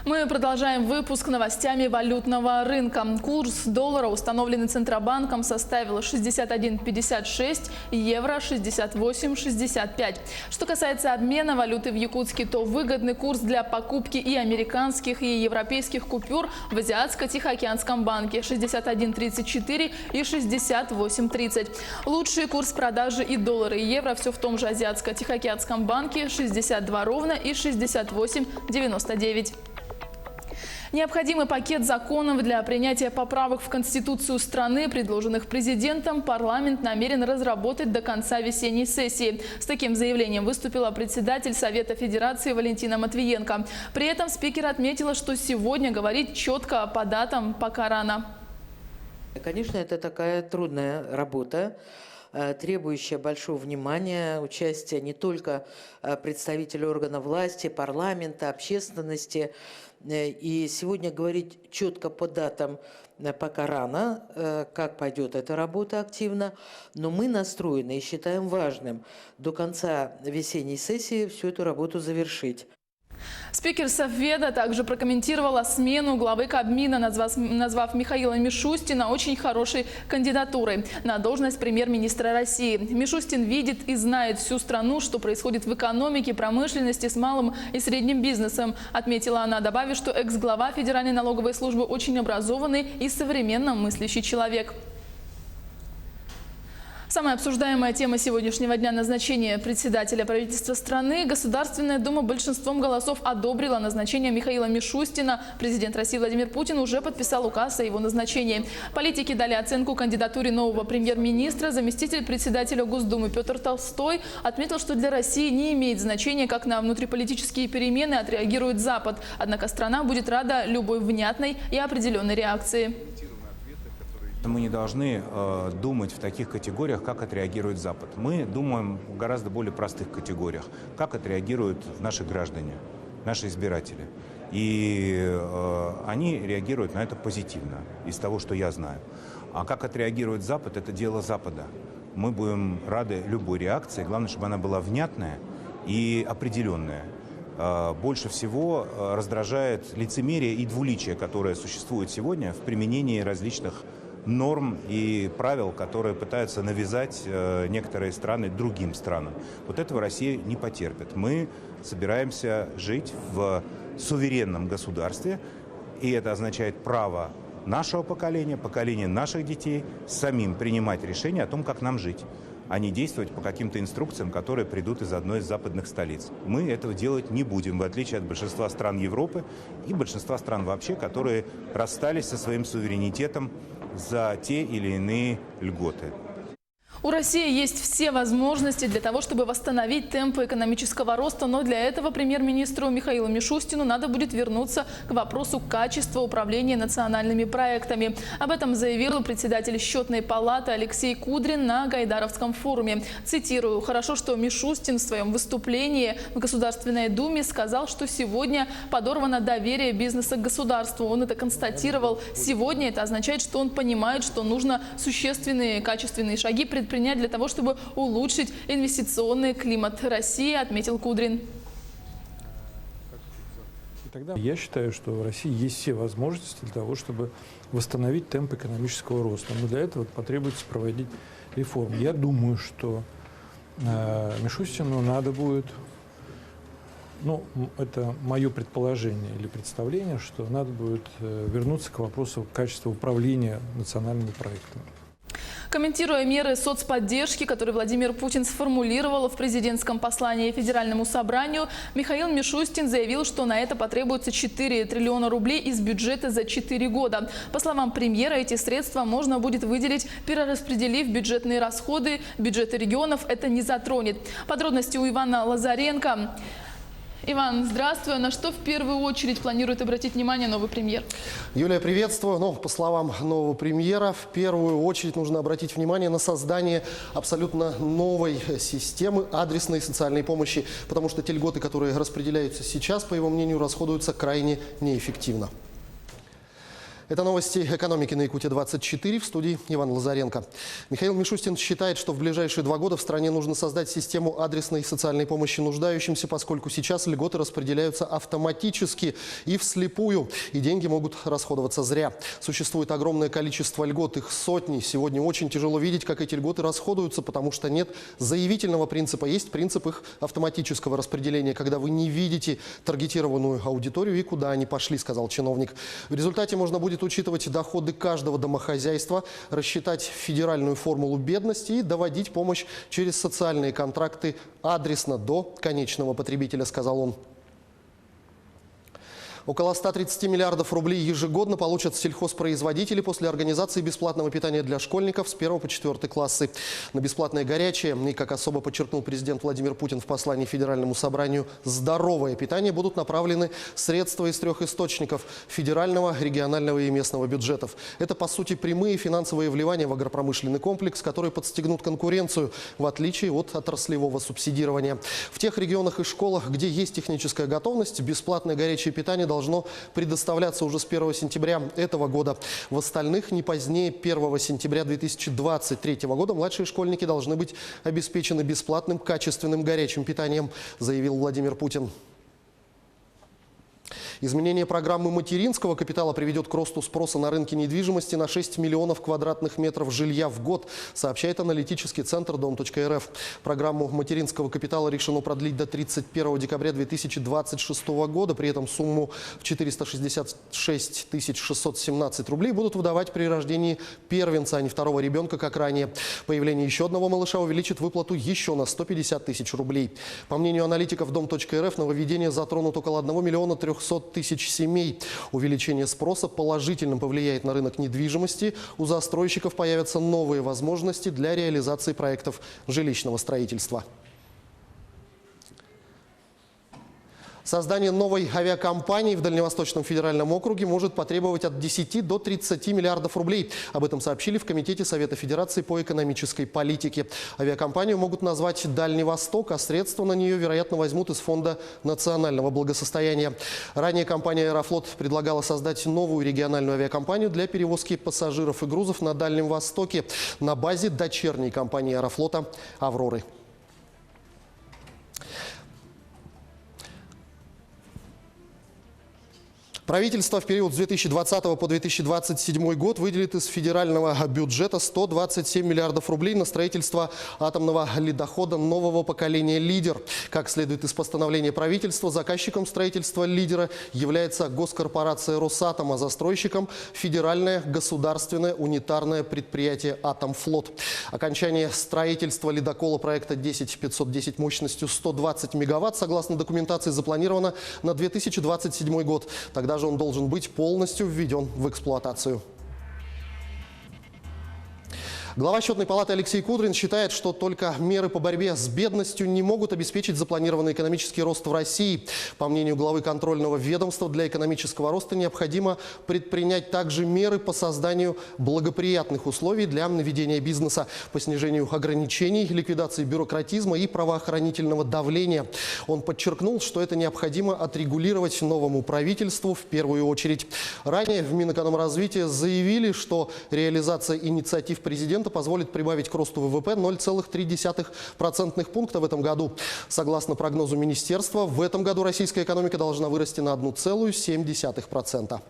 Мы продолжаем выпуск новостями валютного рынка. Курс доллара, установленный Центробанком, составил 61,56, евро 68,65. Что касается обмена валюты в Якутске, то выгодный курс для покупки и американских, и европейских купюр в Азиатско-Тихоокеанском банке 61,34 и 68,30. Лучший курс продажи и доллара, и евро все в том же Азиатско-Тихоокеанском банке 62 ровно и 68,99. Необходимый пакет законов для принятия поправок в Конституцию страны, предложенных президентом, парламент намерен разработать до конца весенней сессии. С таким заявлением выступила председатель Совета Федерации Валентина Матвиенко. При этом спикер отметила, что сегодня говорить четко по датам пока рано. Конечно, это такая трудная работа, требующая большого внимания, участия не только представителей органов власти, парламента, общественности. И сегодня говорить четко по датам пока рано, как пойдет эта работа активно, но мы настроены и считаем важным до конца весенней сессии всю эту работу завершить. Спикер Совбеда также прокомментировала смену главы Кабмина, назвав Михаила Мишустина очень хорошей кандидатурой на должность премьер-министра России. Мишустин видит и знает всю страну, что происходит в экономике, промышленности, с малым и средним бизнесом, отметила она, добавив, что экс-глава Федеральной налоговой службы очень образованный и современно мыслящий человек. Самая обсуждаемая тема сегодняшнего дня – назначение председателя правительства страны. Государственная дума большинством голосов одобрила назначение Михаила Мишустина. Президент России Владимир Путин уже подписал указ о его назначении. Политики дали оценку кандидатуре нового премьер-министра. Заместитель председателя Госдумы Петр Толстой отметил, что для России не имеет значения, как на внутриполитические перемены отреагирует Запад. Однако страна будет рада любой внятной и определенной реакции. Мы не должны думать в таких категориях, как отреагирует Запад. Мы думаем в гораздо более простых категориях, как отреагируют наши граждане, наши избиратели. И они реагируют на это позитивно, из того, что я знаю. А как отреагирует Запад, это дело Запада. Мы будем рады любой реакции, главное, чтобы она была внятная и определенная. Больше всего раздражает лицемерие и двуличие, которое существует сегодня в применении различных норм и правил, которые пытаются навязать некоторые страны другим странам. Вот этого Россия не потерпит. Мы собираемся жить в суверенном государстве, и это означает право нашего поколения, поколения наших детей самим принимать решения о том, как нам жить, а не действовать по каким-то инструкциям, которые придут из одной из западных столиц. Мы этого делать не будем, в отличие от большинства стран Европы и большинства стран вообще, которые расстались со своим суверенитетом за те или иные льготы. У России есть все возможности для того, чтобы восстановить темпы экономического роста, но для этого премьер-министру Михаилу Мишустину надо будет вернуться к вопросу качества управления национальными проектами. Об этом заявил председатель Счетной палаты Алексей Кудрин на Гайдаровском форуме. Цитирую: «Хорошо, что Мишустин в своем выступлении в Государственной Думе сказал, что сегодня подорвано доверие бизнеса к государству. Он это констатировал. Сегодня это означает, что он понимает, что нужно существенные качественные шаги предпринять для того, чтобы улучшить инвестиционный климат России», отметил Кудрин. Я считаю, что в России есть все возможности для того, чтобы восстановить темп экономического роста. Но для этого потребуется проводить реформы. Я думаю, что Мишустину надо будет, это мое предположение или представление, что надо будет вернуться к вопросу качества управления национальными проектами. Комментируя меры соцподдержки, которые Владимир Путин сформулировал в президентском послании Федеральному собранию, Михаил Мишустин заявил, что на это потребуется 4 триллиона рублей из бюджета за 4 года. По словам премьера, эти средства можно будет выделить, перераспределив бюджетные расходы. Бюджеты регионов это не затронет. Подробности у Ивана Лазаренко. Иван, здравствуй. На что в первую очередь планирует обратить внимание новый премьер? Юлия, приветствую. По словам нового премьера, в первую очередь нужно обратить внимание на создание абсолютно новой системы адресной социальной помощи, потому что те льготы, которые распределяются сейчас, по его мнению, расходуются крайне неэффективно. Это новости экономики на Якутия-24, в студии Иван Лазаренко. Михаил Мишустин считает, что в ближайшие 2 года в стране нужно создать систему адресной социальной помощи нуждающимся, поскольку сейчас льготы распределяются автоматически и вслепую, и деньги могут расходоваться зря. Существует огромное количество льгот, их сотни. Сегодня очень тяжело видеть, как эти льготы расходуются, потому что нет заявительного принципа, есть принцип их автоматического распределения, когда вы не видите таргетированную аудиторию и куда они пошли, сказал чиновник. В результате можно будет учитывать доходы каждого домохозяйства, рассчитать федеральную формулу бедности и доводить помощь через социальные контракты адресно до конечного потребителя, сказал он. Около 130 миллиардов рублей ежегодно получат сельхозпроизводители после организации бесплатного питания для школьников с 1 по 4 классы. На бесплатное горячее и, как особо подчеркнул президент Владимир Путин в послании Федеральному собранию, здоровое питание будут направлены средства из 3 источников – федерального, регионального и местного бюджетов. Это, по сути, прямые финансовые вливания в агропромышленный комплекс, которые подстегнут конкуренцию, в отличие от отраслевого субсидирования. В тех регионах и школах, где есть техническая готовность, бесплатное горячее питание должно предоставляться уже с 1 сентября этого года. В остальных не позднее 1 сентября 2023 года младшие школьники должны быть обеспечены бесплатным качественным горячим питанием, заявил Владимир Путин. Изменение программы материнского капитала приведет к росту спроса на рынке недвижимости на 6 миллионов квадратных метров жилья в год, сообщает аналитический центр Дом.РФ. Программу материнского капитала решено продлить до 31 декабря 2026 года. При этом сумму в 466 617 рублей будут выдавать при рождении первенца, а не второго ребенка, как ранее. Появление еще одного малыша увеличит выплату еще на 150 тысяч рублей. По мнению аналитиков Дом.РФ, нововведение затронут около 1 миллиона 300 тысяч семей. Увеличение спроса положительно повлияет на рынок недвижимости. У застройщиков появятся новые возможности для реализации проектов жилищного строительства. Создание новой авиакомпании в Дальневосточном федеральном округе может потребовать от 10 до 30 миллиардов рублей. Об этом сообщили в Комитете Совета Федерации по экономической политике. Авиакомпанию могут назвать «Дальний Восток», а средства на нее, вероятно, возьмут из Фонда национального благосостояния. Ранее компания «Аэрофлот» предлагала создать новую региональную авиакомпанию для перевозки пассажиров и грузов на Дальнем Востоке на базе дочерней компании «Аэрофлота» «Авроры». Правительство в период с 2020 по 2027 год выделит из федерального бюджета 127 миллиардов рублей на строительство атомного ледохода нового поколения «Лидер». Как следует из постановления правительства, заказчиком строительства «Лидера» является госкорпорация «Росатом», а застройщиком – федеральное государственное унитарное предприятие «Атомфлот». Окончание строительства ледокола проекта 10510 мощностью 120 мегаватт, согласно документации, запланировано на 2027 год. Тогда же он должен быть полностью введен в эксплуатацию. Глава Счетной палаты Алексей Кудрин считает, что только меры по борьбе с бедностью не могут обеспечить запланированный экономический рост в России. По мнению главы контрольного ведомства, для экономического роста необходимо предпринять также меры по созданию благоприятных условий для ведения бизнеса, по снижению ограничений, ликвидации бюрократизма и правоохранительного давления. Он подчеркнул, что это необходимо отрегулировать новому правительству в первую очередь. Ранее в Минэкономразвития заявили, что реализация инициатив президента позволит прибавить к росту ВВП 0,3% пункта в этом году. Согласно прогнозу министерства, в этом году российская экономика должна вырасти на 1,7%.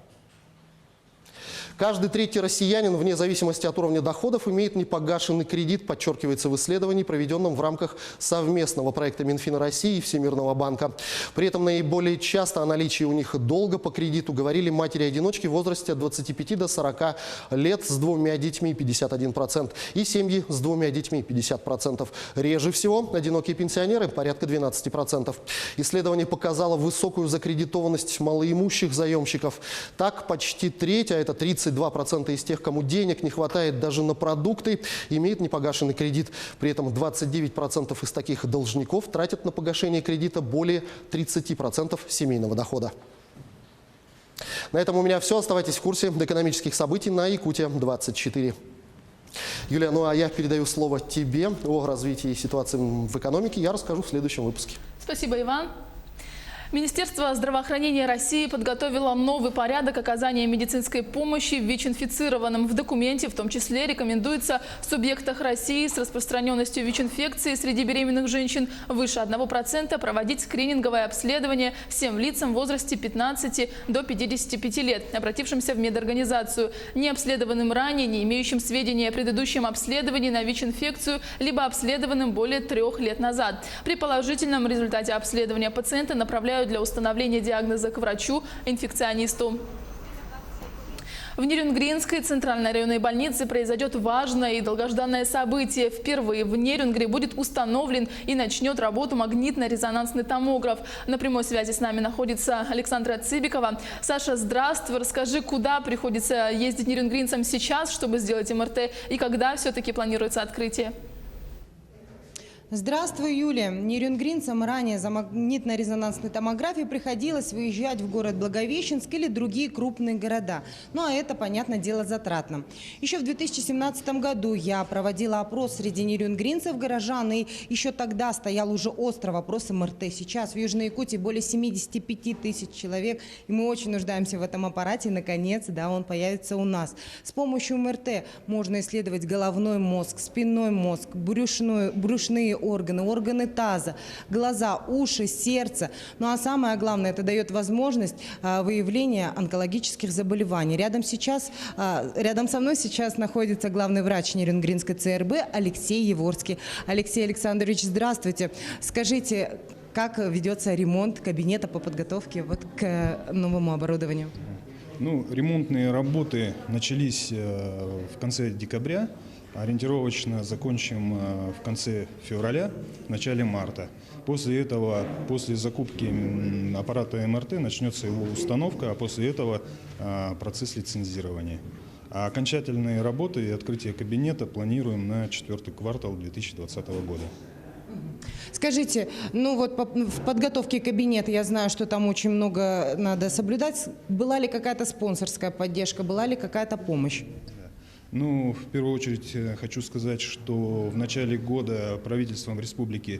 Каждый третий россиянин, вне зависимости от уровня доходов, имеет непогашенный кредит, подчеркивается в исследовании, проведенном в рамках совместного проекта Минфина России и Всемирного банка. При этом наиболее часто о наличии у них долга по кредиту говорили матери-одиночки в возрасте от 25 до 40 лет с 2 детьми 51% и семьи с 2 детьми 50%. Реже всего одинокие пенсионеры порядка 12%. Исследование показало высокую закредитованность малоимущих заемщиков. Так, почти треть, а это 32% из тех, кому денег не хватает даже на продукты, имеет непогашенный кредит. При этом 29% из таких должников тратят на погашение кредита более 30% семейного дохода. На этом у меня все. Оставайтесь в курсе экономических событий на Якутия-24. Юлия, ну а я передаю слово тебе. О развитии ситуации в экономике я расскажу в следующем выпуске. Спасибо, Иван. Министерство здравоохранения России подготовило новый порядок оказания медицинской помощи ВИЧ-инфицированным. В документе в том числе рекомендуется в субъектах России с распространенностью ВИЧ-инфекции среди беременных женщин выше 1% проводить скрининговое обследование всем лицам в возрасте 15 до 55 лет, обратившимся в медорганизацию, не обследованным ранее, не имеющим сведений о предыдущем обследовании на ВИЧ-инфекцию, либо обследованным более 3 лет назад. При положительном результате обследования пациента направляют для установления диагноза к врачу-инфекционисту. В Нерюнгринской центральной районной больнице произойдет важное и долгожданное событие. Впервые в Нерюнгре будет установлен и начнет работу магнитно-резонансный томограф. На прямой связи с нами находится Александра Цыбикова. Саша, здравствуй. Расскажи, куда приходится ездить нерюнгринцам сейчас, чтобы сделать МРТ, и когда все-таки планируется открытие? Здравствуй, Юлия. Нерюнгринцам ранее за магнитно-резонансной томографией приходилось выезжать в город Благовещенск или другие крупные города. Ну а это, понятное дело, затратно. Еще в 2017 году я проводила опрос среди нерюнгринцев, горожан, и еще тогда стоял уже острый вопрос МРТ. Сейчас в Южной Якутии более 75 тысяч человек, и мы очень нуждаемся в этом аппарате. И, наконец, да, он появится у нас. С помощью МРТ можно исследовать головной мозг, спинной мозг, брюшные органы таза, глаза, уши, сердце. Ну а самое главное, это дает возможность выявления онкологических заболеваний. Рядом со мной сейчас находится главный врач Нерюнгринской ЦРБ Алексей Еворский. Алексей Александрович, здравствуйте. Скажите, как ведется ремонт кабинета по подготовке к новому оборудованию? Ремонтные работы начались в конце декабря. Ориентировочно закончим в конце февраля, в начале марта. После этого, после закупки аппарата МРТ, начнется его установка, а после этого процесс лицензирования. А окончательные работы и открытие кабинета планируем на 4-й квартал 2020 года. Скажите, в подготовке кабинета я знаю, что там очень много надо соблюдать. Была ли какая-то спонсорская поддержка, была ли какая-то помощь? В первую очередь хочу сказать, что в начале года правительством Республики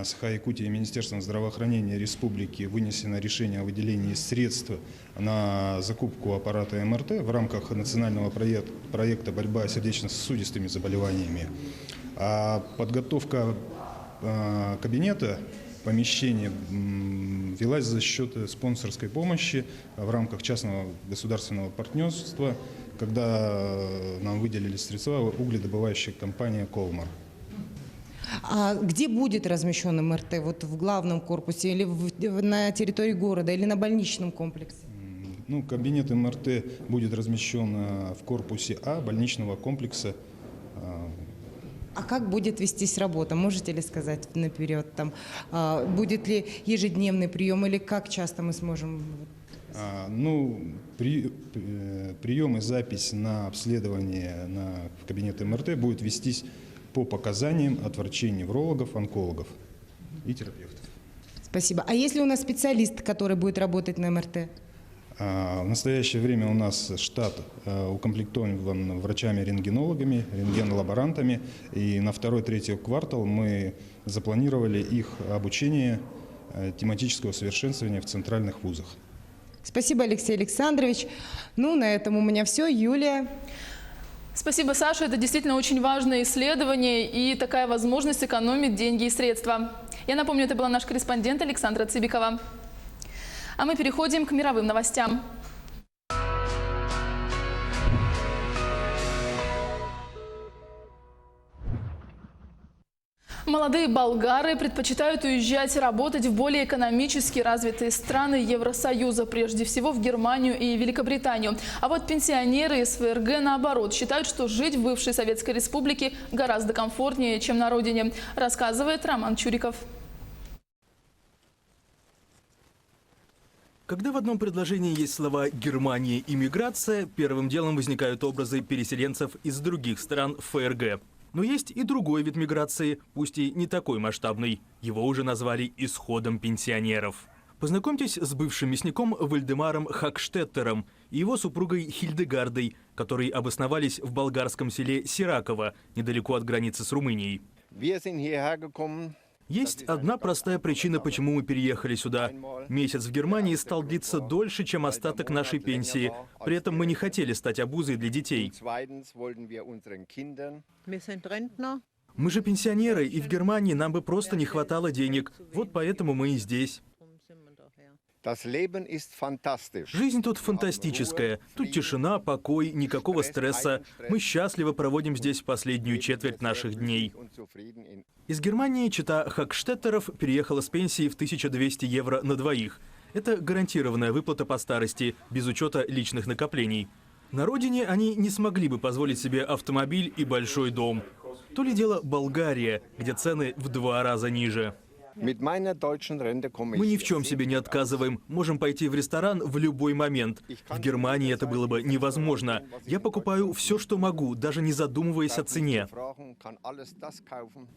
Саха-Якутия и Министерством здравоохранения Республики вынесено решение о выделении средств на закупку аппарата МРТ в рамках национального проекта «Борьба с сердечно-сосудистыми заболеваниями». А подготовка кабинета, помещения велась за счет спонсорской помощи в рамках частного государственного партнерства, когда нам выделили средства угледобывающая компания «Колмар». А где будет размещен МРТ? В главном корпусе или на территории города, или на больничном комплексе? Кабинет МРТ будет размещен в корпусе А больничного комплекса. А как будет вестись работа? Можете ли сказать наперед? Будет ли ежедневный прием или как часто мы сможем... Прием и запись на обследование в кабинет МРТ будет вестись по показаниям от врачей-неврологов, онкологов и терапевтов. Спасибо. А есть ли у нас специалист, который будет работать на МРТ? В настоящее время у нас штат укомплектован врачами-рентгенологами, рентген-лаборантами. И на 2-3 квартал мы запланировали их обучение тематического совершенствования в центральных вузах. Спасибо, Алексей Александрович. На этом у меня все. Юлия. Спасибо, Саша. Это действительно очень важное исследование и такая возможность экономить деньги и средства. Я напомню, это была наш корреспондент Александра Цыбикова. А мы переходим к мировым новостям. Молодые болгары предпочитают уезжать работать в более экономически развитые страны Евросоюза, прежде всего в Германию и Великобританию. А вот пенсионеры из ФРГ, наоборот, считают, что жить в бывшей Советской Республике гораздо комфортнее, чем на родине, рассказывает Роман Чуриков. Когда в одном предложении есть слова «Германия» и «миграция», первым делом возникают образы переселенцев из других стран ФРГ. Но есть и другой вид миграции, пусть и не такой масштабный. Его уже назвали «исходом пенсионеров». Познакомьтесь с бывшим мясником Вальдемаром Хакштеттером и его супругой Хильдегардой, которые обосновались в болгарском селе Сираково, недалеко от границы с Румынией. Есть одна простая причина, почему мы переехали сюда. Месяц в Германии стал длиться дольше, чем остаток нашей пенсии. При этом мы не хотели стать обузой для детей. Мы же пенсионеры, и в Германии нам бы просто не хватало денег. Вот поэтому мы и здесь. Жизнь тут фантастическая. Тут тишина, покой, никакого стресса. Мы счастливо проводим здесь последнюю четверть наших дней. Из Германии чета Хакштеттеров переехала с пенсией в 1200 евро на двоих. Это гарантированная выплата по старости, без учета личных накоплений. На родине они не смогли бы позволить себе автомобиль и большой дом. То ли дело Болгария, где цены в 2 раза ниже. Мы ни в чем себе не отказываем. Можем пойти в ресторан в любой момент. В Германии это было бы невозможно. Я покупаю все, что могу, даже не задумываясь о цене.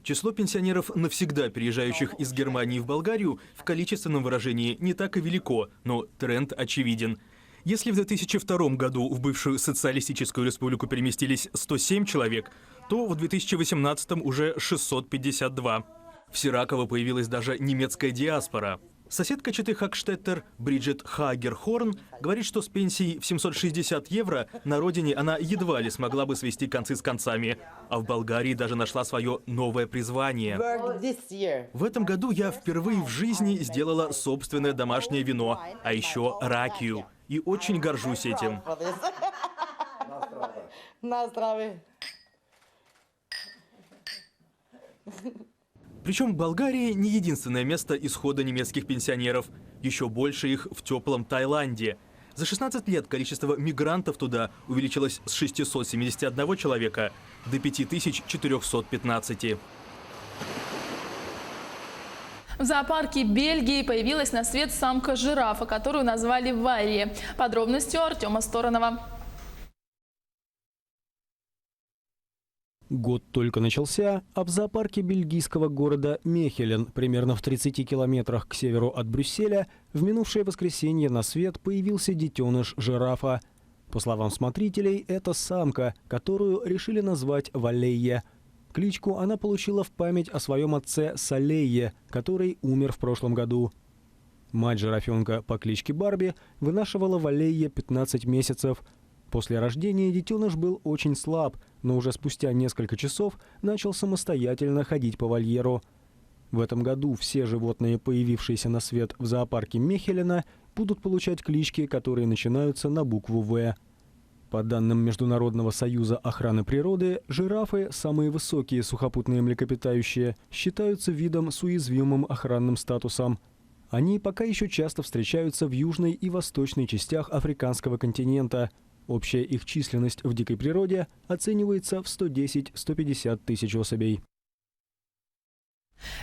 Число пенсионеров, навсегда переезжающих из Германии в Болгарию, в количественном выражении не так и велико, но тренд очевиден. Если в 2002 году в бывшую социалистическую республику переместились 107 человек, то в 2018 уже 652. В Сираково появилась даже немецкая диаспора. Соседка четы Хакштеттер Бриджит Хагерхорн говорит, что с пенсией в 760 евро на родине она едва ли смогла бы свести концы с концами. А в Болгарии даже нашла свое новое призвание. В этом году я впервые в жизни сделала собственное домашнее вино, а еще ракию. И очень горжусь этим. На здравие. Причем Болгария не единственное место исхода немецких пенсионеров. Еще больше их в теплом Таиланде. За 16 лет количество мигрантов туда увеличилось с 671 человека до 5415. В зоопарке Бельгии появилась на свет самка-жирафа, которую назвали Варри. Подробности у Артема Сторонова. Год только начался, а в зоопарке бельгийского города Мехелен, примерно в 30 километрах к северу от Брюсселя, в минувшее воскресенье на свет появился детеныш жирафа. По словам смотрителей, это самка, которую решили назвать Валейе. Кличку она получила в память о своем отце Салейе, который умер в прошлом году. Мать жирафенка по кличке Барби вынашивала Валейе 15 месяцев. После рождения детеныш был очень слаб, но уже спустя несколько часов начал самостоятельно ходить по вольеру. В этом году все животные, появившиеся на свет в зоопарке Мехелена, будут получать клички, которые начинаются на букву «В». По данным Международного союза охраны природы, жирафы, самые высокие сухопутные млекопитающие, считаются видом с уязвимым охранным статусом. Они пока еще часто встречаются в южной и восточной частях африканского континента. Общая их численность в дикой природе оценивается в 110-150 тысяч особей.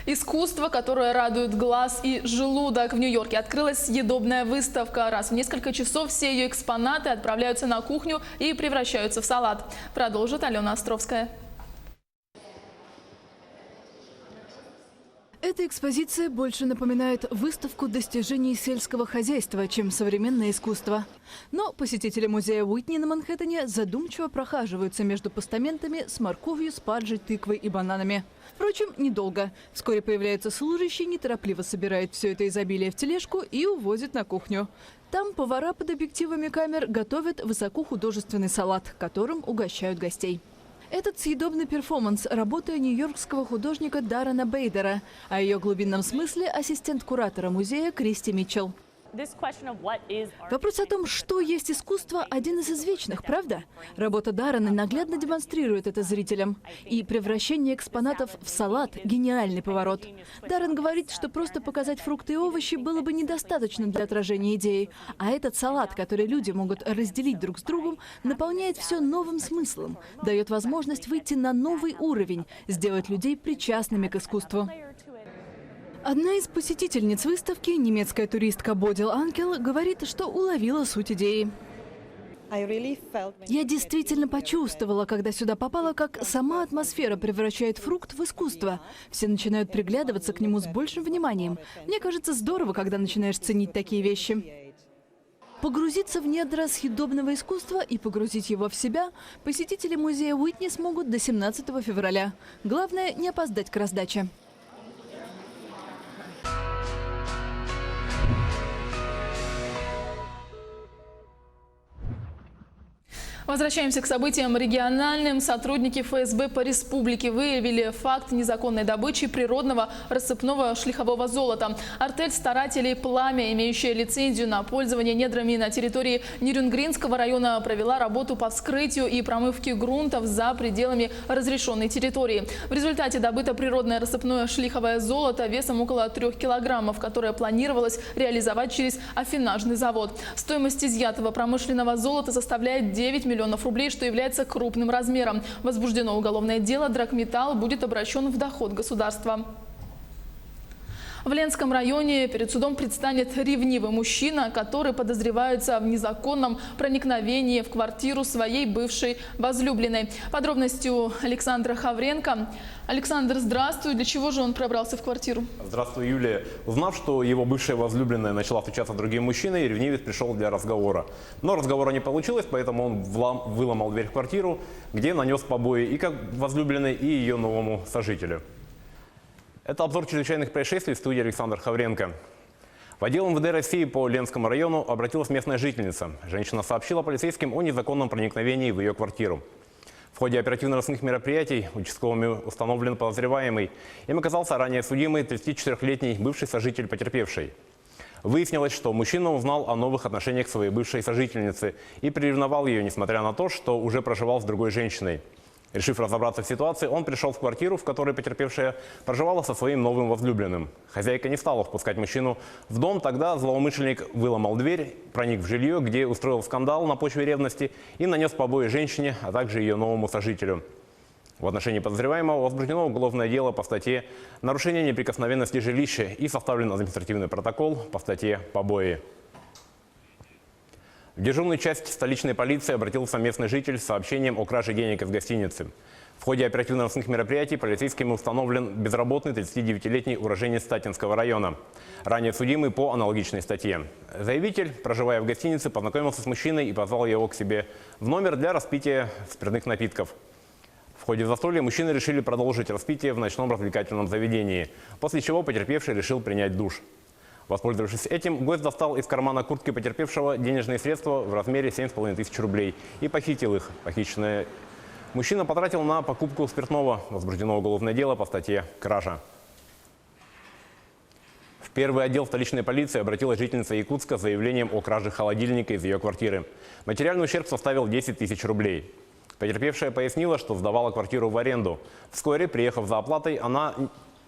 Искусство, которое радует глаз и желудок. В Нью-Йорке открылась съедобная выставка. Раз в несколько часов все ее экспонаты отправляются на кухню и превращаются в салат. Продолжит Алена Островская. Эта экспозиция больше напоминает выставку достижений сельского хозяйства, чем современное искусство. Но посетители музея Уитни на Манхэттене задумчиво прохаживаются между постаментами с морковью, спаржей, тыквой и бананами. Впрочем, недолго. Вскоре появляются служащие, неторопливо собирают все это изобилие в тележку и увозят на кухню. Там повара под объективами камер готовят высокохудожественный салат, которым угощают гостей. Этот съедобный перформанс – работа нью-йоркского художника Даррена Бейдера, о ее глубинном смысле ассистент куратора музея Кристи Митчелл. Вопрос о том, что есть искусство, один из извечных, правда? Работа Даррена наглядно демонстрирует это зрителям. И превращение экспонатов в салат – гениальный поворот. Даррен говорит, что просто показать фрукты и овощи было бы недостаточно для отражения идеи. А этот салат, который люди могут разделить друг с другом, наполняет все новым смыслом, дает возможность выйти на новый уровень, сделать людей причастными к искусству. Одна из посетительниц выставки, немецкая туристка Бодил Анкел, говорит, что уловила суть идеи. Я действительно почувствовала, когда сюда попала, как сама атмосфера превращает фрукт в искусство. Все начинают приглядываться к нему с большим вниманием. Мне кажется, здорово, когда начинаешь ценить такие вещи. Погрузиться в недра съедобного искусства и погрузить его в себя посетители музея Уитни смогут до 17 февраля. Главное, не опоздать к раздаче. Возвращаемся к событиям региональным. Сотрудники ФСБ по республике выявили факт незаконной добычи природного рассыпного шлихового золота. Артель старателей «Пламя», имеющая лицензию на пользование недрами на территории Нерюнгринского района, провела работу по вскрытию и промывке грунтов за пределами разрешенной территории. В результате добыто природное рассыпное шлиховое золото весом около 3 килограммов, которое планировалось реализовать через аффинажный завод. Стоимость изъятого промышленного золота составляет 9 миллионов рублей, что является крупным размером. Возбуждено уголовное дело, драгметалл будет обращен в доход государства. В Ленском районе перед судом предстанет ревнивый мужчина, который подозревается в незаконном проникновении в квартиру своей бывшей возлюбленной. Подробности у Александра Хавренко. Александр, здравствуй. Для чего же он пробрался в квартиру? Здравствуй, Юлия. Узнав, что его бывшая возлюбленная начала встречаться с другим мужчиной, ревнивец пришел для разговора. Но разговора не получилось, поэтому он выломал дверь в квартиру, где нанес побои и как возлюбленной, и ее новому сожителю. Это обзор чрезвычайных происшествий в студии Александр Хавренко. В отдел МВД России по Ленскому району обратилась местная жительница. Женщина сообщила полицейским о незаконном проникновении в ее квартиру. В ходе оперативно-розыскных мероприятий участковыми установлен подозреваемый. Им оказался ранее судимый 34-летний бывший сожитель потерпевшей. Выяснилось, что мужчина узнал о новых отношениях своей бывшей сожительницы и приревновал ее, несмотря на то, что уже проживал с другой женщиной. Решив разобраться в ситуации, он пришел в квартиру, в которой потерпевшая проживала со своим новым возлюбленным. Хозяйка не стала впускать мужчину в дом, тогда злоумышленник выломал дверь, проник в жилье, где устроил скандал на почве ревности и нанес побои женщине, а также ее новому сожителю. В отношении подозреваемого возбуждено уголовное дело по статье «Нарушение неприкосновенности жилища» и составлен административный протокол по статье «Побои». В дежурную часть столичной полиции обратился местный житель с сообщением о краже денег из гостиницы. В ходе оперативно-розыскных мероприятий полицейскими установлен безработный 39-летний уроженец Статинского района, ранее судимый по аналогичной статье. Заявитель, проживая в гостинице, познакомился с мужчиной и позвал его к себе в номер для распития спиртных напитков. В ходе застолья мужчины решили продолжить распитие в ночном развлекательном заведении, после чего потерпевший решил принять душ. Воспользовавшись этим, гость достал из кармана куртки потерпевшего денежные средства в размере 7500 рублей и похитил их. Похищенное мужчина потратил на покупку спиртного. Возбуждено уголовное дело по статье «Кража». В первый отдел столичной полиции обратилась жительница Якутска с заявлением о краже холодильника из ее квартиры. Материальный ущерб составил 10 000 рублей. Потерпевшая пояснила, что сдавала квартиру в аренду. Вскоре, приехав за оплатой, она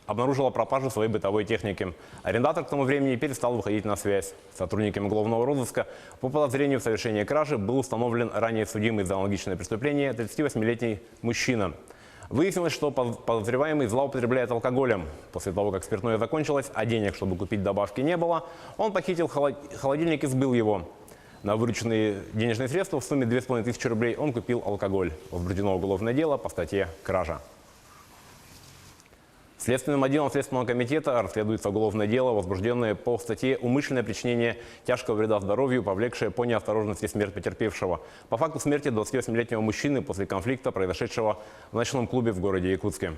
обнаружила пропажу своей бытовой техники. Арендатор к тому времени перестал выходить на связь. Сотрудниками уголовного розыска по подозрению в совершении кражи был установлен ранее судимый за аналогичное преступление 38-летний мужчина. Выяснилось, что подозреваемый злоупотребляет алкоголем. После того, как спиртное закончилось, а денег, чтобы купить добавки, не было, он похитил холодильник и сбыл его. На вырученные денежные средства в сумме 2500 рублей он купил алкоголь. Возбуждено уголовное дело по статье «Кража». Следственным отделом Следственного комитета расследуется уголовное дело, возбужденное по статье «Умышленное причинение тяжкого вреда здоровью, повлекшее по неосторожности смерть потерпевшего». По факту смерти 28-летнего мужчины после конфликта, произошедшего в ночном клубе в городе Якутске.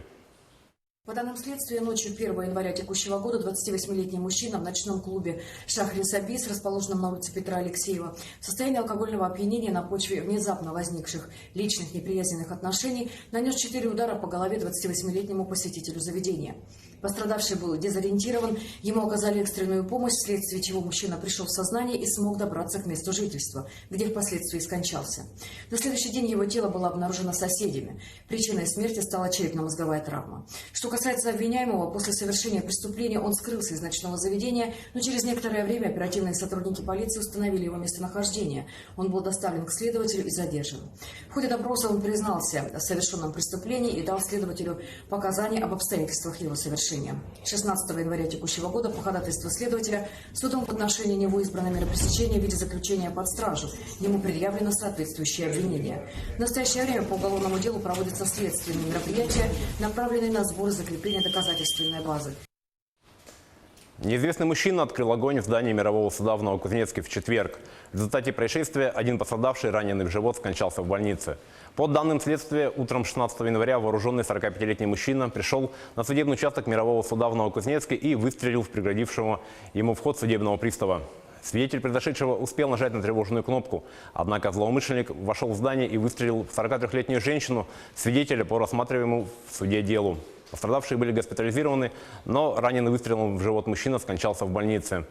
По данным следствия, ночью 1 января текущего года 28-летний мужчина в ночном клубе «Шахрисабис», расположенном на улице Петра Алексеева, в состоянии алкогольного опьянения на почве внезапно возникших личных неприязненных отношений нанес 4 удара по голове 28-летнему посетителю заведения. Пострадавший был дезориентирован, ему оказали экстренную помощь, вследствие чего мужчина пришел в сознание и смог добраться к месту жительства, где впоследствии скончался. На следующий день его тело было обнаружено соседями. Причиной смерти стала черепно-мозговая травма. Что касается обвиняемого, после совершения преступления он скрылся из ночного заведения, но через некоторое время оперативные сотрудники полиции установили его местонахождение. Он был доставлен к следователю и задержан. В ходе допроса он признался в совершенном преступлении и дал следователю показания об обстоятельствах его совершения. 16 января текущего года по ходатайству следователя судом в отношении него избрано мера пресечения в виде заключения под стражу. Ему предъявлено соответствующее обвинение. В настоящее время по уголовному делу проводятся следственные мероприятия, направленные на сбор и закрепление доказательственной базы. Неизвестный мужчина открыл огонь в здании мирового суда в Новокузнецке в четверг. В результате происшествия один пострадавший, раненый в живот, скончался в больнице. По данным следствия, утром 16 января вооруженный 45-летний мужчина пришел на судебный участок мирового суда в Новокузнецке и выстрелил в преградившего ему вход судебного пристава. Свидетель произошедшего успел нажать на тревожную кнопку, однако злоумышленник вошел в здание и выстрелил в 43-летнюю женщину, свидетеля по рассматриваемому в суде делу. Пострадавшие были госпитализированы, но раненый выстрелом в живот мужчина скончался в больнице.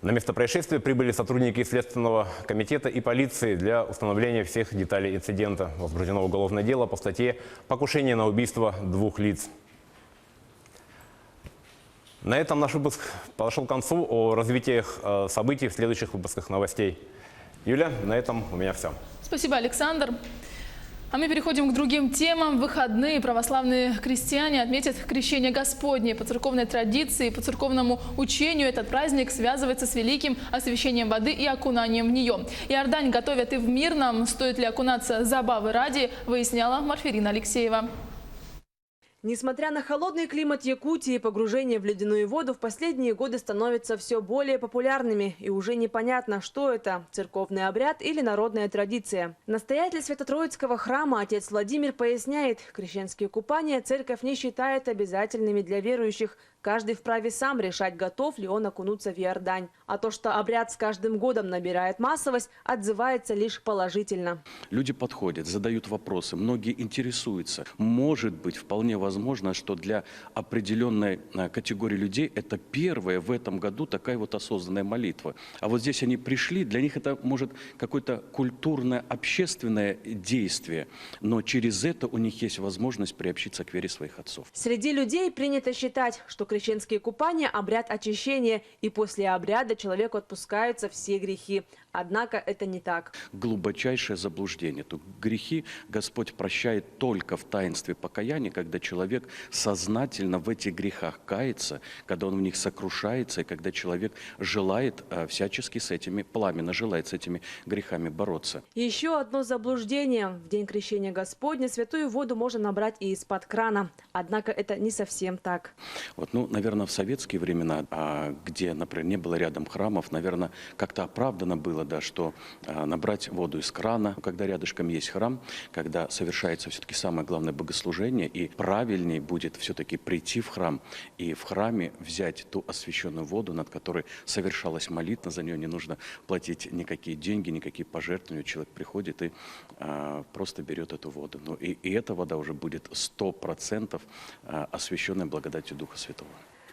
На место происшествия прибыли сотрудники Следственного комитета и полиции для установления всех деталей инцидента. Возбуждено уголовное дело по статье «Покушение на убийство двух лиц». На этом наш выпуск подошел к концу. О развитиях событий в следующих выпусках новостей. Юля, на этом у меня все. Спасибо, Александр. А мы переходим к другим темам. В выходные православные христиане отметят Крещение Господне. По церковной традиции, по церковному учению этот праздник связывается с великим освящением воды и окунанием в нее. Иордань готовят и в Мирном. Стоит ли окунаться забавы ради, выясняла Марфирина Алексеева. Несмотря на холодный климат Якутии, погружение в ледяную воду в последние годы становятся все более популярными. И уже непонятно, что это – церковный обряд или народная традиция. Настоятель Свято-Троицкого храма отец Владимир поясняет, крещенские купания церковь не считает обязательными для верующих. Каждый вправе сам решать, готов ли он окунуться в Иордань. А то, что обряд с каждым годом набирает массовость, отзывается лишь положительно. Люди подходят, задают вопросы, многие интересуются. Может быть, вполне возможно, что для определенной категории людей это первая в этом году такая вот осознанная молитва. А вот здесь они пришли, для них это может какое-то культурное, общественное действие, но через это у них есть возможность приобщиться к вере своих отцов. Среди людей принято считать, что крещенские купания – обряд очищения, и после обряда человеку отпускаются все грехи. Однако это не так. Глубочайшее заблуждение. То грехи Господь прощает только в таинстве покаяния, когда человек сознательно в этих грехах кается, когда он в них сокрушается, и когда человек желает всячески с этими, пламенно желает с этими грехами бороться. Еще одно заблуждение. В день крещения Господня святую воду можно набрать и из-под крана. Однако это не совсем так. Вот, наверное, в советские времена, где, например, не было рядом храмов, наверное, как-то оправдано было, да, что набрать воду из крана, когда рядышком есть храм, когда совершается все-таки самое главное богослужение, и правильнее будет все-таки прийти в храм и в храме взять ту освященную воду, над которой совершалась молитва, за нее не нужно платить никакие деньги, никакие пожертвования. Человек приходит и просто берет эту воду. И эта вода уже будет 100% освященная благодатью Духа Святого.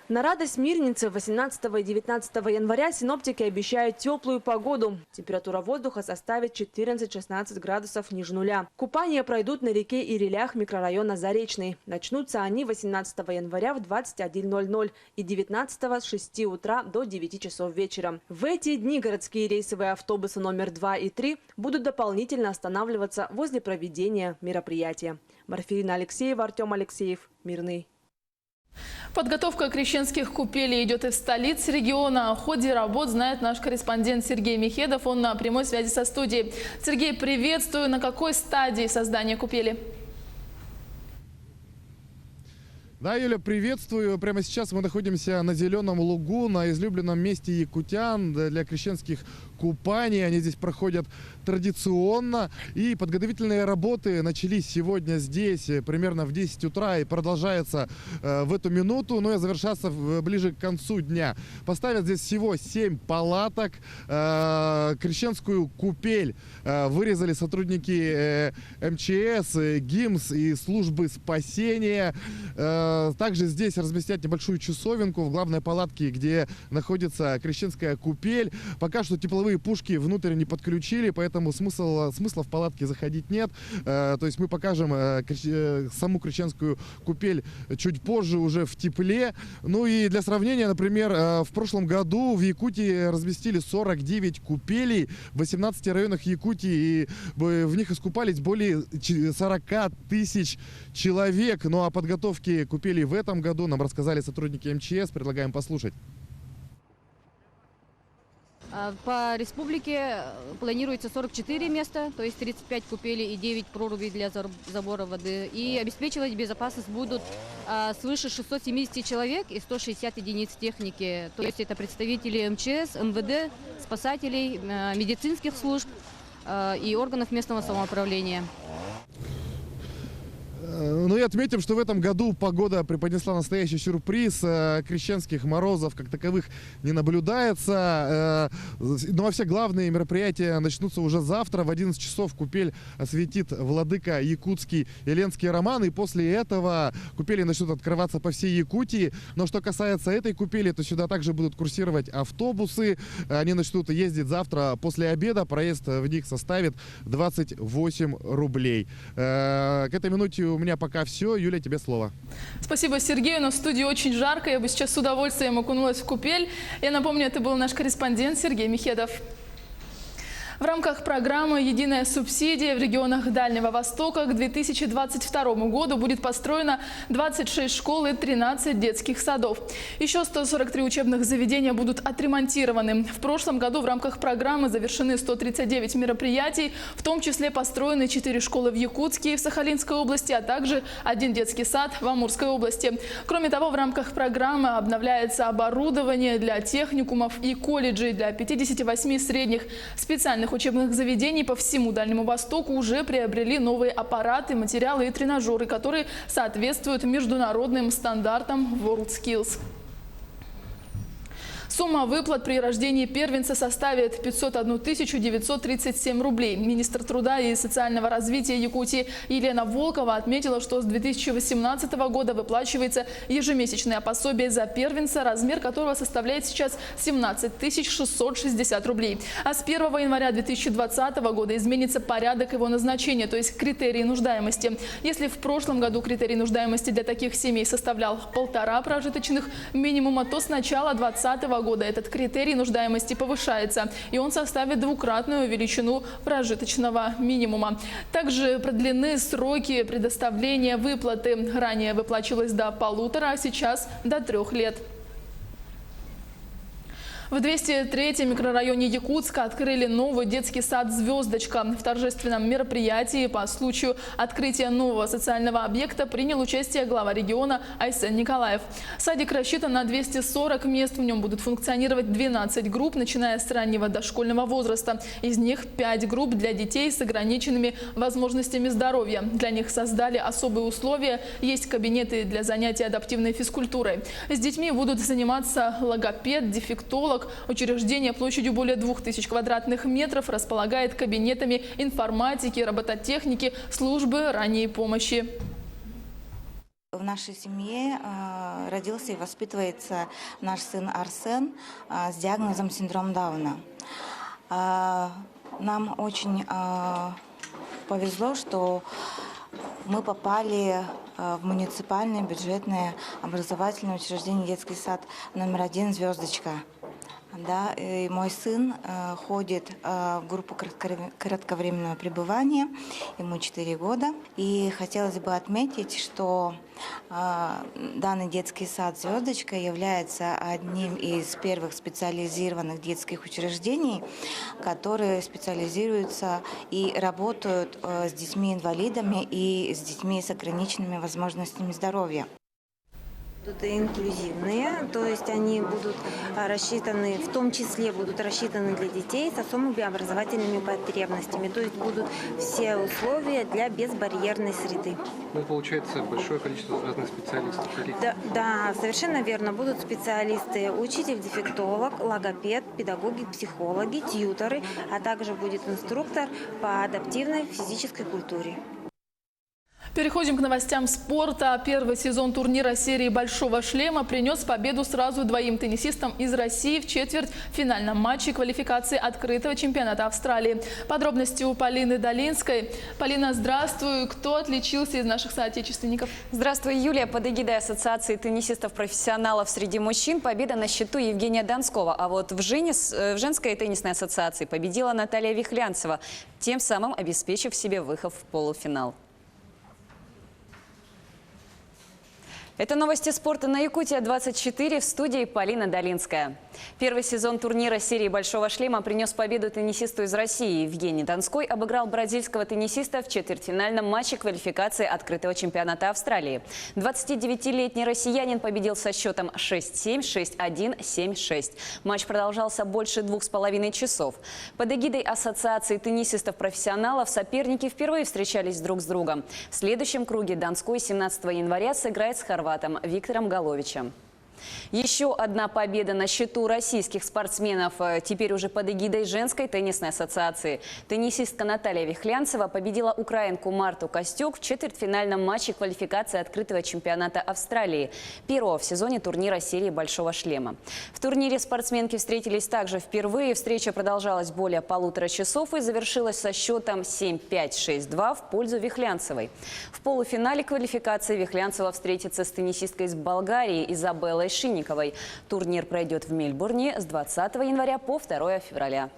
На радость мирнинцев 18 и 19 января синоптики обещают теплую погоду. Температура воздуха составит 14-16 градусов ниже нуля. Купания пройдут на реке Ирилях микрорайона Заречный. Начнутся они 18 января в 21:00 и 19 с 6 утра до 9 часов вечера. В эти дни городские рейсовые автобусы номер 2 и 3 будут дополнительно останавливаться возле проведения мероприятия. Марфирина Алексеева, Артем Алексеев, Мирный. Подготовка крещенских купелей идет и в столице региона. О ходе работ знает наш корреспондент Сергей Михедов. Он на прямой связи со студией. Сергей, приветствую. На какой стадии создания купели? Да, Юля, приветствую. Прямо сейчас мы находимся на Зеленом лугу, на излюбленном месте якутян для крещенских купаний. Они здесь проходят традиционно. И подготовительные работы начались сегодня здесь примерно в 10 утра и продолжаются в эту минуту, но и завершатся ближе к концу дня. Поставят здесь всего 7 палаток. Крещенскую купель вырезали сотрудники МЧС, ГИМС и службы спасения. Также здесь разместят небольшую часовенку в главной палатке, где находится крещенская купель. Пока что тепловые пушки внутрь не подключили, поэтому смысла в палатке заходить нет. То есть мы покажем саму крещенскую купель чуть позже, уже в тепле. Ну и для сравнения, например, в прошлом году в Якутии разместили 49 купелей в 18 районах Якутии, и в них искупались более 40 тысяч человек. Ну а подготовки купелей в этом году нам рассказали сотрудники МЧС. Предлагаем послушать. По республике планируется 44 места, то есть 35 купелей и 9 прорубей для забора воды. И обеспечивать безопасность будут свыше 670 человек и 160 единиц техники. То есть это представители МЧС, МВД, спасателей, медицинских служб и органов местного самоуправления. Ну и отметим, что в этом году погода преподнесла настоящий сюрприз. Крещенских морозов как таковых не наблюдается. Но все главные мероприятия начнутся уже завтра. В 11 часов купель осветит владыка якутский Еленский Роман. И после этого купели начнут открываться по всей Якутии. Но что касается этой купели, то сюда также будут курсировать автобусы. Они начнут ездить завтра после обеда. Проезд в них составит 28 рублей. К этой минуте у меня пока все. Юля, тебе слово. Спасибо, Сергей. У нас в студии очень жарко. Я бы сейчас с удовольствием окунулась в купель. Я напомню, это был наш корреспондент Сергей Михедов. В рамках программы «Единая субсидия» в регионах Дальнего Востока к 2022 году будет построено 26 школ и 13 детских садов. Еще 143 учебных заведения будут отремонтированы. В прошлом году в рамках программы завершены 139 мероприятий, в том числе построены 4 школы в Якутске и в Сахалинской области, а также 1 детский сад в Амурской области. Кроме того, в рамках программы обновляется оборудование для техникумов и колледжей. Для 58 средних специальных учебных заведений по всему Дальнему Востоку уже приобрели новые аппараты, материалы и тренажеры, которые соответствуют международным стандартам WorldSkills. Сумма выплат при рождении первенца составит 501 937 рублей. Министр труда и социального развития Якутии Елена Волкова отметила, что с 2018 года выплачивается ежемесячное пособие за первенца, размер которого составляет сейчас 17 660 рублей. А с 1 января 2020 года изменится порядок его назначения, то есть критерии нуждаемости. Если в прошлом году критерий нуждаемости для таких семей составлял 1,5 прожиточных минимума, то с начала 2020 года этот критерий нуждаемости повышается, и он составит двукратную величину прожиточного минимума. Также продлены сроки предоставления выплаты. Ранее выплачивалось до 1,5, а сейчас до 3 лет. В 203-м микрорайоне Якутска открыли новый детский сад «Звездочка». В торжественном мероприятии по случаю открытия нового социального объекта принял участие глава региона Айсен Николаев. Садик рассчитан на 240 мест. В нем будут функционировать 12 групп, начиная с раннего дошкольного возраста. Из них 5 групп для детей с ограниченными возможностями здоровья. Для них создали особые условия. Есть кабинеты для занятий адаптивной физкультурой. С детьми будут заниматься логопед, дефектолог. Учреждение площадью более 2000 квадратных метров располагает кабинетами информатики, робототехники, службы ранней помощи. В нашей семье родился и воспитывается наш сын Арсен с диагнозом синдром Дауна. Нам очень повезло, что мы попали в муниципальное бюджетное образовательное учреждение детский сад номер 1 «Звездочка». Да, и мой сын ходит в группу кратковременного пребывания, ему 4 года. И хотелось бы отметить, что данный детский сад «Звездочка» является одним из первых специализированных детских учреждений, которые специализируются и работают с детьми-инвалидами и с детьми с ограниченными возможностями здоровья. Будут инклюзивные, то есть они будут рассчитаны, в том числе будут рассчитаны для детей с особыми образовательными потребностями, то есть будут все условия для безбарьерной среды. Ну, получается, большое количество разных специалистов. Да, совершенно верно. Будут специалисты, учитель-дефектолог, логопед, педагоги, психологи, тьюторы, а также будет инструктор по адаптивной физической культуре. Переходим к новостям спорта. Первый сезон турнира серии «Большого шлема» принес победу сразу 2 теннисистам из России в четвертьфинальном матче квалификации открытого чемпионата Австралии. Подробности у Полины Долинской. Полина, здравствуй. Кто отличился из наших соотечественников? Здравствуй, Юлия. Под эгидой Ассоциации теннисистов-профессионалов среди мужчин победа на счету Евгения Донского. А вот в женской теннисной ассоциации победила Наталья Вихлянцева, тем самым обеспечив себе выход в полуфинал. Это новости спорта на Якутия-24, в студии Полина Долинская. Первый сезон турнира серии «Большого шлема» принес победу теннисисту из России. Евгений Донской обыграл бразильского теннисиста в четвертьфинальном матче квалификации открытого чемпионата Австралии. 29-летний россиянин победил со счетом 6-7, 6-1, 7-6. Матч продолжался больше 2,5 часов. Под эгидой Ассоциации теннисистов-профессионалов соперники впервые встречались друг с другом. В следующем круге Донской 17 января сыграет с хорватом Виктором Головичем. Еще одна победа на счету российских спортсменов, теперь уже под эгидой женской теннисной ассоциации. Теннисистка Наталья Вихлянцева победила украинку Марту Костюк в четвертьфинальном матче квалификации открытого чемпионата Австралии, первого в сезоне турнира серии «Большого шлема». В турнире спортсменки встретились также впервые. Встреча продолжалась более 1,5 часов и завершилась со счетом 7-5, 6-2 в пользу Вихлянцевой. В полуфинале квалификации Вихлянцева встретится с теннисисткой из Болгарии Изабеллой Шинниковой. Турнир пройдет в Мельбурне с 20 января по 2 февраля.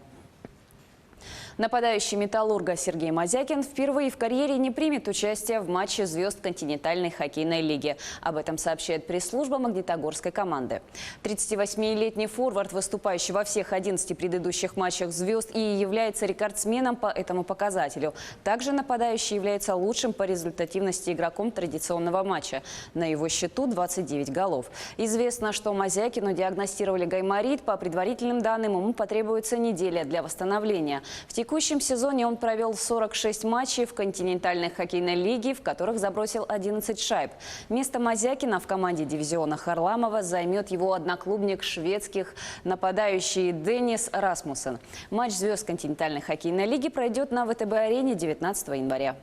Нападающий «Металлурга» Сергей Мазякин впервые в карьере не примет участие в матче звезд континентальной хоккейной лиги. Об этом сообщает пресс-служба магнитогорской команды. 38-летний форвард, выступающий во всех 11 предыдущих матчах звезд, и является рекордсменом по этому показателю. Также нападающий является лучшим по результативности игроком традиционного матча. На его счету 29 голов. Известно, что Мазякину диагностировали гайморит. По предварительным данным, ему потребуется неделя для восстановления. В текущем сезоне он провел 46 матчей в континентальной хоккейной лиге, в которых забросил 11 шайб. Место Мазякина в команде дивизиона Харламова займет его одноклубник шведских нападающий Денис Расмуссен. Матч звезд континентальной хоккейной лиги пройдет на ВТБ-арене 19 января.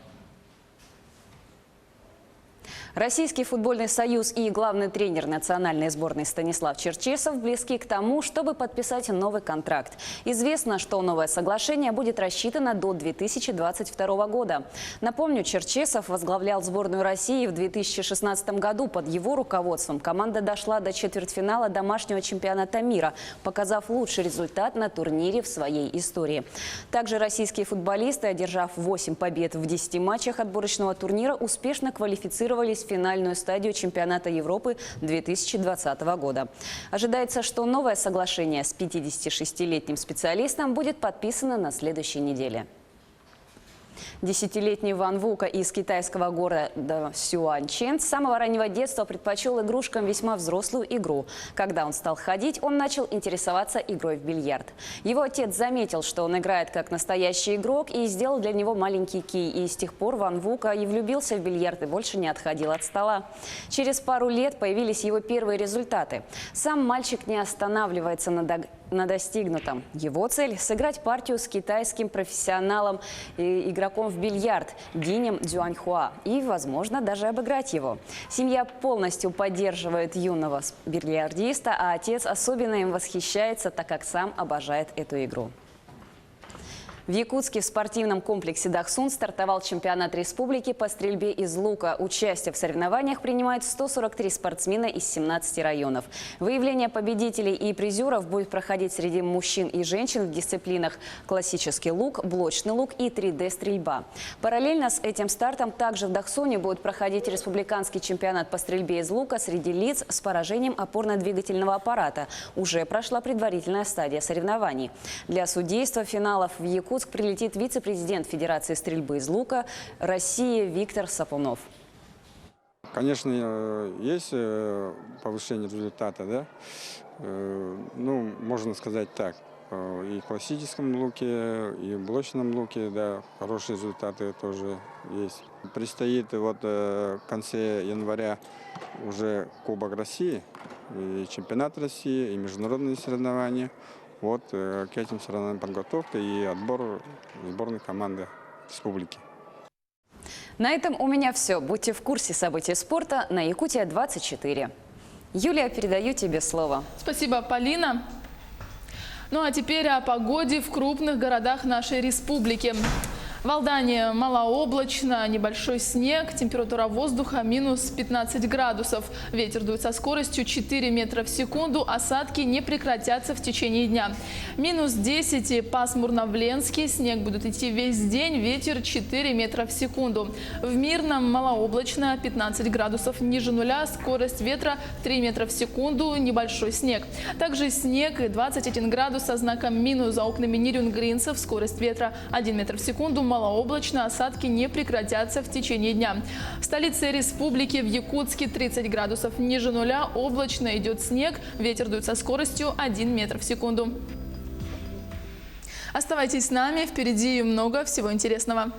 Российский футбольный союз и главный тренер национальной сборной Станислав Черчесов близки к тому, чтобы подписать новый контракт. Известно, что новое соглашение будет рассчитано до 2022 года. Напомню, Черчесов возглавлял сборную России в 2016 году. Под его руководством команда дошла до четвертьфинала домашнего чемпионата мира, показав лучший результат на турнире в своей истории. Также российские футболисты, одержав 8 побед в 10 матчах отборочного турнира, успешно квалифицировались в финальную стадию чемпионата Европы 2020 года. Ожидается, что новое соглашение с 56-летним специалистом будет подписано на следующей неделе. 10-летний Ван Вука из китайского города Сюаньчэн с самого раннего детства предпочел игрушкам весьма взрослую игру. Когда он стал ходить, он начал интересоваться игрой в бильярд. Его отец заметил, что он играет как настоящий игрок, и сделал для него маленький кий. И с тех пор Ван Вука и влюбился в бильярд и больше не отходил от стола. Через пару лет появились его первые результаты. Сам мальчик не останавливается на достигнутом. Его цель – сыграть партию с китайским профессионалом и игроком в бильярд Динем Цзюаньхуа и, возможно, даже обыграть его. Семья полностью поддерживает юного бильярдиста, а отец особенно им восхищается, так как сам обожает эту игру. В Якутске в спортивном комплексе Дахсун стартовал чемпионат республики по стрельбе из лука. Участие в соревнованиях принимают 143 спортсмена из 17 районов. Выявление победителей и призеров будет проходить среди мужчин и женщин в дисциплинах классический лук, блочный лук и 3D-стрельба. Параллельно с этим стартом также в Дахсуне будет проходить республиканский чемпионат по стрельбе из лука среди лиц с поражением опорно-двигательного аппарата. Уже прошла предварительная стадия соревнований. Для судейства финалов в Якутск прилетит вице-президент Федерации стрельбы из лука России Виктор Сапунов. Конечно, есть повышение результата, да? Ну, можно сказать так. И в классическом луке, и в блочном луке, да, хорошие результаты тоже есть. Предстоит вот в конце января уже Кубок России, и чемпионат России, и международные соревнования. Вот к этим соревнованиям подготовка и отбор сборной команды республики. На этом у меня все. Будьте в курсе событий спорта на Якутия-24. Юлия, передаю тебе слово. Спасибо, Полина. Ну а теперь о погоде в крупных городах нашей республики. В Алдане малооблачно, небольшой снег, температура воздуха минус 15 градусов. Ветер дует со скоростью 4 метра в секунду, осадки не прекратятся в течение дня. Минус 10, пасмурно в Ленске, снег будет идти весь день, ветер 4 метра в секунду. В Мирном малооблачно, 15 градусов ниже нуля, скорость ветра 3 метра в секунду, небольшой снег. Также снег и 21 градус со знаком минус за окнами Нирюнгринцев, скорость ветра 1 метр в секунду, малооблачно, осадки не прекратятся в течение дня. В столице республики в Якутске 30 градусов ниже нуля, облачно, идет снег, ветер дует со скоростью 1 метр в секунду. Оставайтесь с нами, впереди много всего интересного.